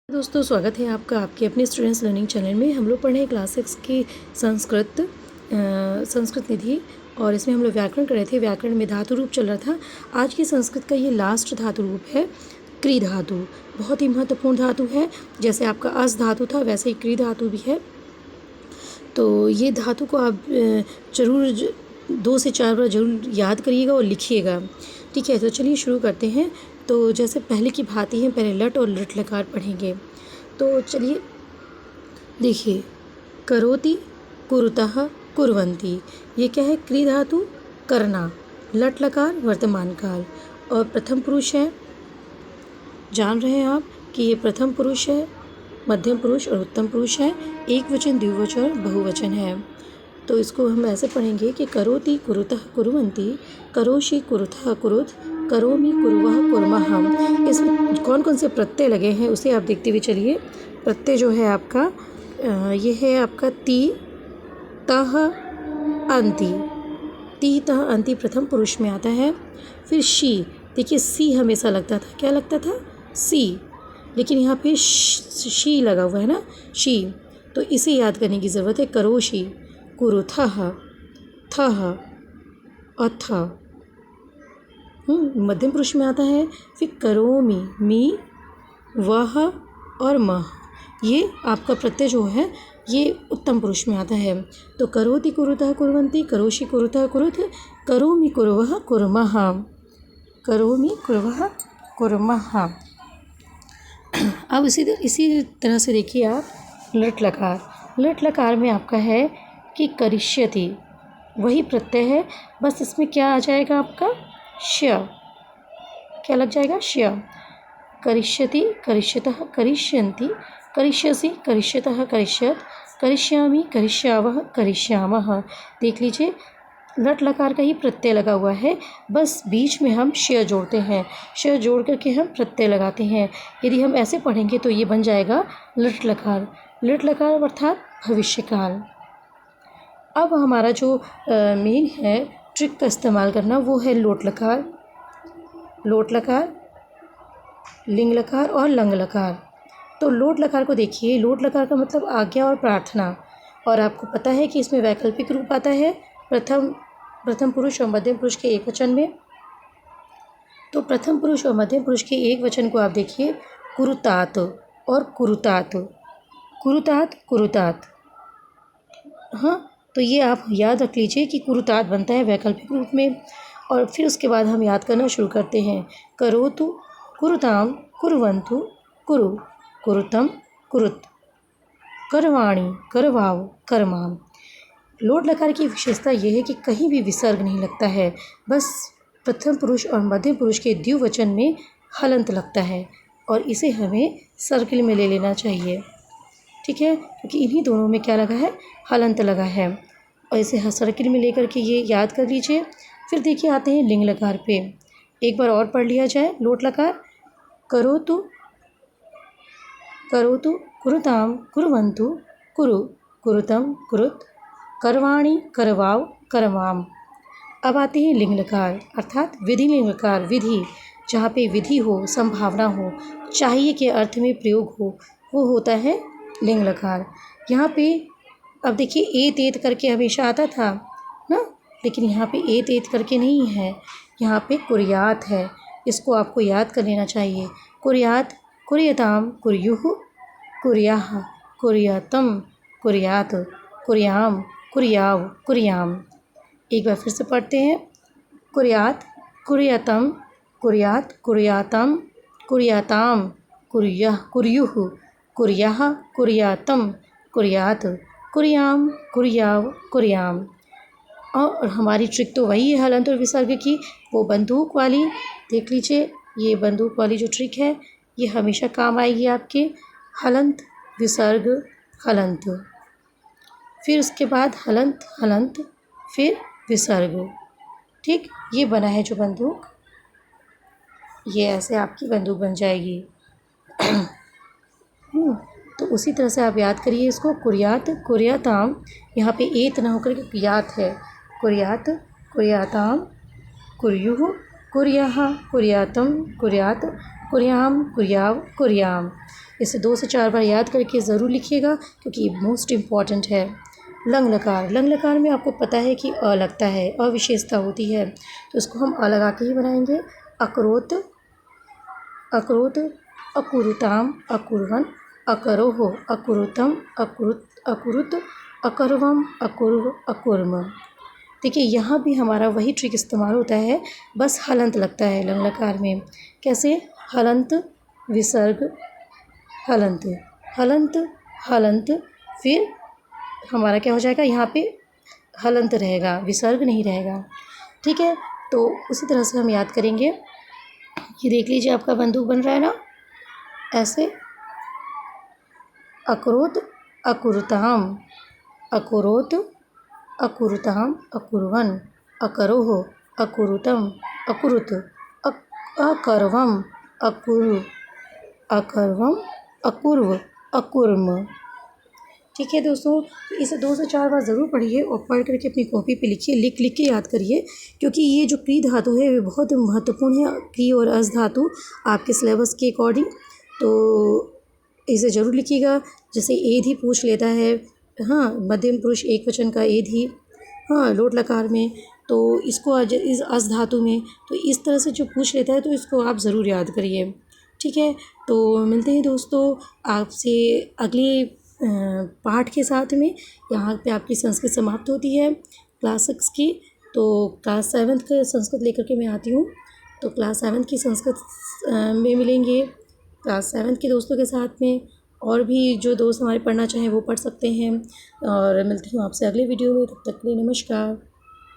दोस्तों, स्वागत है आपका आपके अपने स्टूडेंट्स लर्निंग चैनल में। हम लोग पढ़ रहे हैं क्लास 6 की संस्कृत निधि, और इसमें हम लोग व्याकरण कर रहे थे। व्याकरण में धातु रूप चल रहा था। आज की संस्कृत का ये लास्ट धातु रूप है क्री धातु। बहुत ही महत्वपूर्ण धातु है। जैसे आपका अस धातु था वैसे ही क्री धातु भी है। तो ये धातु को आप जरूर 2 से 4 बार जरूर याद करिएगा और लिखिएगा। ठीक है, तो चलिए शुरू करते हैं। तो जैसे पहले की भांति है, पहले लट और लट लकार पढ़ेंगे। तो चलिए देखिए, करोति, कुरुतः, कुर्वन्ति, ये क्या है? क्री धातु करना, लट लकार वर्तमान काल, और प्रथम पुरुष है। जान रहे हैं आप कि ये प्रथम पुरुष है, मध्यम पुरुष और उत्तम पुरुष है। एक वचन, द्विवचन और बहुवचन है। तो इसको हम ऐसे पढ़ेंगे कि करोति, कुरुतः, कुर्वन्ति, करोषि, कुरुतः, कुरुत, करोमि, कुर्वः, कुर्मः। इसमें कौन कौन से प्रत्यय लगे हैं उसे आप देखते हुए चलिए। प्रत्यय जो है आपका ये है आपका ति, तः, अन्ति। ति, तः, अन्ति प्रथम पुरुष में आता है। फिर शी, देखिए सी हमेशा लगता था, क्या लगता था? सी, लेकिन यहाँ पे शी लगा हुआ है ना, शी। तो इसे याद करने की ज़रूरत है। करोषि, कुरुथः, थः, अथ। मध्यम पुरुष में आता है। फिर करोमि, मी, वह और मह, ये आपका प्रत्यय जो है ये उत्तम पुरुष में आता है। तो करोति, कुरुतः, कुर्वन्ति, करोषि, कुरुतः, कुरुत, करोमि, कुर्वः, कुर्मः, करोमि, कुर्वः, कुर्मः। अब इसी तरह से देखिए आप लट लकार। लट लकार में आपका है कि करिष्यति, वही प्रत्यय है, बस इसमें क्या आ जाएगा आपका? श्य। क्या लग जाएगा? श्य। करिष्यति, करिष्यतः, करिष्यन्ति, करिष्यसि, करिष्यतः, करिष्यत, करिष्यामि, करिष्यावः, करिष्यामः। देख लीजिए, लट लकार का ही प्रत्यय लगा हुआ है, बस बीच में हम श्य जोड़ते हैं। श्य जोड़ करके हम प्रत्यय लगाते हैं। यदि हम ऐसे पढ़ेंगे तो ये बन जाएगा लट लकार। लट लकार अर्थात भविष्यकाल। अब हमारा जो मेन है ट्रिक का इस्तेमाल करना, वो है लोट लकार, लोट लकार, लिंग लकार और लंग लकार। तो लोट लकार को देखिए, लोट लकार का मतलब आज्ञा और प्रार्थना, और आपको पता है कि इसमें वैकल्पिक रूप आता है प्रथम पुरुष और मध्यम पुरुष के एक वचन में। तो प्रथम पुरुष और मध्यम पुरुष के एक वचन को आप देखिए, कुरुतात और कुरुतात, कुरुतात, कुरुतात। हाँ, तो ये आप याद रख लीजिए कि कुरुतात बनता है वैकल्पिक रूप में। और फिर उसके बाद हम याद करना शुरू करते हैं। करोतु, कुरुताम, कुर्वन्तु, कुरु, कुरुतम, कुरुत, करवाणि, करवाव, कर्माम। लोट लकार की विशेषता यह है कि कहीं भी विसर्ग नहीं लगता है, बस प्रथम पुरुष और मध्यम पुरुष के द्विवचन में हलंत लगता है, और इसे हमें सर्किल में ले लेना चाहिए। ठीक है, क्योंकि इन्हीं दोनों में क्या लगा है? हलंत लगा है, और इसे सर्किल में लेकर के ये याद कर लीजिए। फिर देखिए आते हैं लिंग लकार पे। एक बार और पढ़ लिया जाए लोट लकार। करोतु, करोतु, कुरुताम, कुर्वन्तु, कुरु, कुरुतम, कुरुत, करवाणि, करवाव, करवाम। अब आते हैं लिंग लकार अर्थात विधि लिंग लकार। विधि, जहाँ पे विधि हो, संभावना हो, चाहिए के अर्थ में प्रयोग हो, वो होता है लिंग लकार। यहाँ पे अब देखिए एत एत करके हमेशा आता था ना, लेकिन यहाँ पे एत एत करके नहीं है, यहाँ पे कुर्यात है। इसको आपको याद कर लेना चाहिए। कुर्यात, कुर्यताम, कुर्युः, कुर्याः, कुर्यातम, कुर्यात, कुर्याम, कुर्याव, कुर्याम। एक बार फिर से पढ़ते हैं। कुर्यात, कुर्यतम, कुर्यात, कुर्यातम, कुर्याताम, कुर्यः, कुर्युः, कुर्याः, कुर्यातम, कुर्यात, कुर्याम, कुर्याव, कुर्याम। और हमारी ट्रिक तो वही है हलंत और विसर्ग की, वो बंदूक वाली। देख लीजिए, ये बंदूक वाली जो ट्रिक है ये हमेशा काम आएगी आपके। हलंत, विसर्ग, हलंत, फिर उसके बाद हलंत, हलंत, फिर विसर्ग। ठीक, ये बना है जो बंदूक, ये ऐसे आपकी बंदूक बन जाएगी। तो उसी तरह से आप याद करिए इसको। कुर्यात, कुर्याताम, यहाँ पे एत ना होकर के कुर्यात है। कुर्यात, कुर्याताम, कुर्युः, कुर्याः, कुर्यातम, कुर्यात, कुर्याम, कुर्याव, कुर्याम। इसे 2 से 4 बार याद करके ज़रूर लिखिएगा क्योंकि ये मोस्ट इम्पॉर्टेंट है। लंग लकार, लंग लकार में आपको पता है कि अ लगता है, अविशेषता होती है, तो इसको हम अ लगा के ही बनाएंगे। अकरोत, अकरोत, अकुरुताम, अकुर्वन, अकरोह, अकुरुतम, अकुरुत, अकर्वम, अकुर्व, अकुर्म। देखिए यहाँ भी हमारा वही ट्रिक इस्तेमाल होता है, बस हलंत लगता है लंग लकार में। कैसे? हलंत, विसर्ग, हलंत, हलंत, हलंत, फिर हमारा क्या हो जाएगा, यहाँ पे हलंत रहेगा, विसर्ग नहीं रहेगा। ठीक है, तो उसी तरह से हम याद करेंगे। ये देख लीजिए आपका बंदूक बन रहा है ना, ऐसे। अकरोत, अकुरुताम, अकुरोत, अकुरुताम, अकुर्वन, अकरोह, अकुरुतम, अकुरुत, अकर्वम, अकुरु, अकर्वम, अकुर्व, अकुर्म। ठीक है दोस्तों, तो इसे 2 से 4 बार ज़रूर पढ़िए और पढ़ करके अपनी कॉपी पे लिखिए, लिख लिख के याद करिए क्योंकि ये जो क्री धातु है ये बहुत महत्वपूर्ण है, क्री और अस धातु आपके सिलेबस के अकॉर्डिंग। तो इसे ज़रूर लिखिएगा। जैसे एधि पूछ लेता है, हाँ, मध्यम पुरुष एकवचन का एधि, हाँ, लोट लकार में, तो इसको इस अस धातु में, तो इस तरह से जो पूछ लेता है तो इसको आप ज़रूर याद करिए। ठीक है, तो मिलते हैं दोस्तों आपसे अगले पाठ के साथ में। यहाँ पे आपकी संस्कृत समाप्त होती है क्लास 6 की। तो क्लास 7th का संस्कृत लेकर के मैं आती हूँ। तो क्लास 7th की संस्कृत में मिलेंगे क्लास 7th के दोस्तों के साथ में, और भी जो दोस्त हमारे पढ़ना चाहें वो पढ़ सकते हैं। और मिलती हूँ आपसे अगले वीडियो में, तब तक के लिए नमस्कार।